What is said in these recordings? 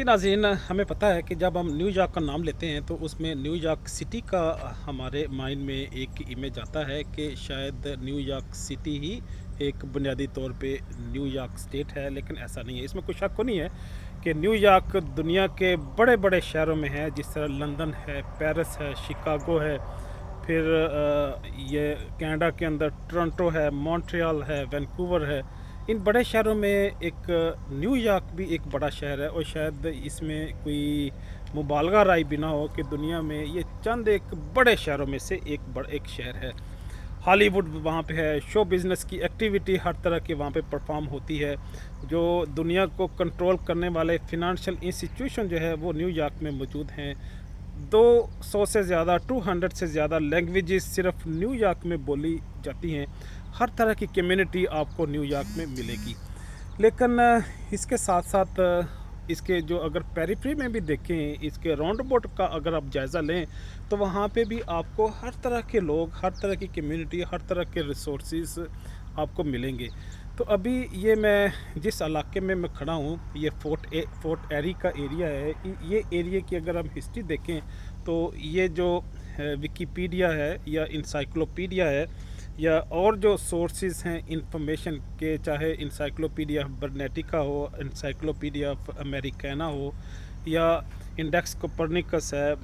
जी नाज़रीन, हमें पता है कि जब हम न्यूयॉर्क का नाम लेते हैं तो उसमें न्यूयॉर्क सिटी का हमारे माइंड में एक इमेज आता है कि शायद न्यूयॉर्क सिटी ही एक बुनियादी तौर पे न्यूयॉर्क स्टेट है, लेकिन ऐसा नहीं है। इसमें कोई शक को नहीं है कि न्यूयॉर्क दुनिया के बड़े बड़े शहरों में है, जिस तरह लंदन है, पेरिस है, शिकागो है, फिर ये कनाडा के अंदर टोरंटो है, मॉन्ट्रियल है, वैंकूवर है। इन बड़े शहरों में एक न्यूयॉर्क भी एक बड़ा शहर है, और शायद इसमें कोई मुबालगा राय भी ना हो कि दुनिया में ये चंद एक बड़े शहरों में से एक शहर है। हॉलीवुड वहाँ पे है, शो बिज़नेस की एक्टिविटी हर तरह की वहाँ पे परफॉर्म होती है। जो दुनिया को कंट्रोल करने वाले फिनंशियल इंस्टीट्यूशन जो है वो न्यूयॉर्क में मौजूद हैं। 200 से ज़्यादा 200 से ज़्यादा लैंग्वेजेस सिर्फ न्यूयॉर्क में बोली जाती हैं। हर तरह की कम्युनिटी आपको न्यूयॉर्क में मिलेगी। लेकिन इसके साथ साथ इसके जो अगर पेरिफेरी में भी देखें, इसके राउंड अबाउट का अगर आप जायज़ा लें तो वहाँ पे भी आपको हर तरह के लोग, हर तरह की कम्युनिटी, हर तरह के रिसोर्सेज आपको मिलेंगे। तो अभी ये मैं जिस इलाके में मैं खड़ा हूँ, ये फोर्ट एरी का एरिया है। ये एरिया की अगर हम हिस्ट्री देखें तो ये जो विकिपीडिया है या इंसाइक्लोपीडिया है या और जो सोर्सेज हैं इंफॉर्मेशन के, चाहे इंसाइक्लोपीडिया बर्नेटिका हो, इंसाइक्लोपीडिया अमेरिकाना हो, या इंडेक्स कोपर्निकस है,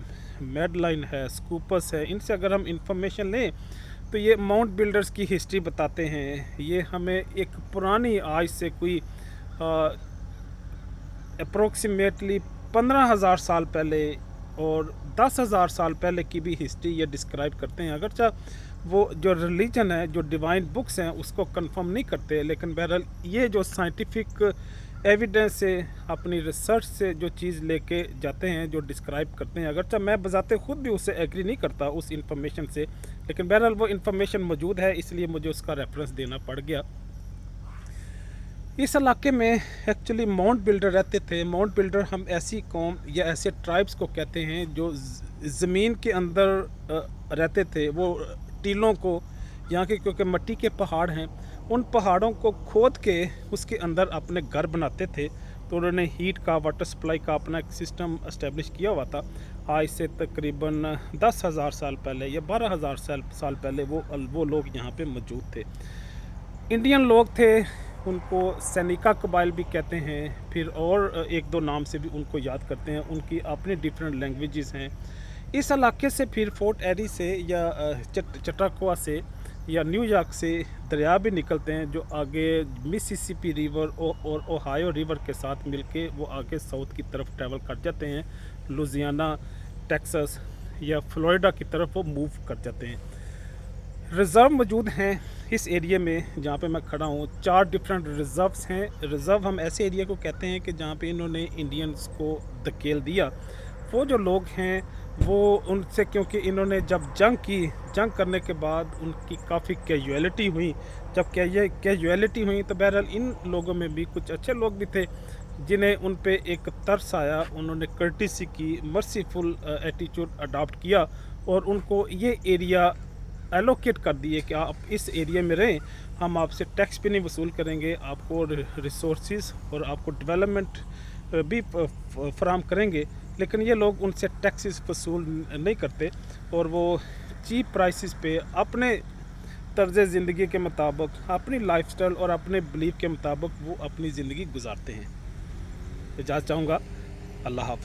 मेडलाइन है, स्कूपस है, इनसे अगर हम इंफॉर्मेशन लें तो ये माउंट बिल्डर्स की हिस्ट्री बताते हैं। ये हमें एक पुरानी, आज से कोई अप्रोक्सीमेटली 15,000 साल पहले और 10,000 साल पहले की भी हिस्ट्री ये डिस्क्राइब करते हैं। अगरचा वो जो रिलीजन है, जो डिवाइन बुक्स हैं, उसको कंफर्म नहीं करते, लेकिन बहरहाल ये जो साइंटिफिक एविडेंस से, अपनी रिसर्च से जो चीज़ लेके जाते हैं, जो डिस्क्राइब करते हैं, अगरचा मैं बजाते खुद भी उससे एग्री नहीं करता उस इंफॉर्मेशन से, लेकिन बहरहाल वो इंफॉर्मेशन मौजूद है, इसलिए मुझे उसका रेफरेंस देना पड़ गया। इस इलाके में एक्चुअली माउंट बिल्डर रहते थे। माउंट बिल्डर हम ऐसी कौम या ऐसे ट्राइब्स को कहते हैं जो ज़मीन के अंदर रहते थे। वो टीलों को, यहाँ के क्योंकि मिट्टी के पहाड़ हैं, उन पहाड़ों को खोद के उसके अंदर अपने घर बनाते थे। तो उन्होंने हीट का, वाटर सप्लाई का अपना एक सिस्टम इस्टेब्लिश किया हुआ था। आज से तकरीबन 10,000 साल पहले या 12,000 साल पहले वो लोग यहाँ पे मौजूद थे। इंडियन लोग थे, उनको सैनिका कबाइल भी कहते हैं, फिर और एक दो नाम से भी उनको याद करते हैं। उनकी अपनी डिफरेंट लैंग्वेजेस हैं। इस इलाके से फिर फोर्ट एरी से या चटाकुआ से या न्यूयॉर्क से दरिया भी निकलते हैं, जो आगे मिसिसिपी रिवर और ओहायो रिवर के साथ मिलके वो आगे साउथ की तरफ ट्रैवल कर जाते हैं। लुजियाना, टेक्सास या फ्लोरिडा की तरफ वो मूव कर जाते हैं। रिज़र्व मौजूद हैं इस एरिया में जहाँ पे मैं खड़ा हूँ। 4 डिफरेंट रिज़र्व्स हैं। रिज़र्व हम ऐसे एरिया को कहते हैं कि जहाँ पे इन्होंने इंडियंस को धकेल दिया। वो जो लोग हैं वो उनसे, क्योंकि इन्होंने जब जंग करने के बाद उनकी काफ़ी कैजुअलिटी हुई। जब कैजुअलिटी हुई तो बहरहाल इन लोगों में भी कुछ अच्छे लोग भी थे जिन्हें उन पे एक तरस आया। उन्होंने कर्टिसी की, मर्सीफुल एटीट्यूड अडॉप्ट किया और उनको ये एरिया एलोकेट कर दिए कि आप इस एरिया में रहें, हम आपसे टैक्स भी नहीं वसूल करेंगे, आपको रिसोर्सेज और आपको डेवलपमेंट भी फराहम करेंगे। लेकिन ये लोग उनसे टैक्सेस वसूल नहीं करते और वो चीप प्राइसेस पे अपने तर्ज ज़िंदगी के मुताबिक, अपनी लाइफस्टाइल और अपने बिलीफ के मुताबिक वो अपनी ज़िंदगी गुजारते हैं। इजाज़त चाहूँगा। अल्लाह हाफ़िज़।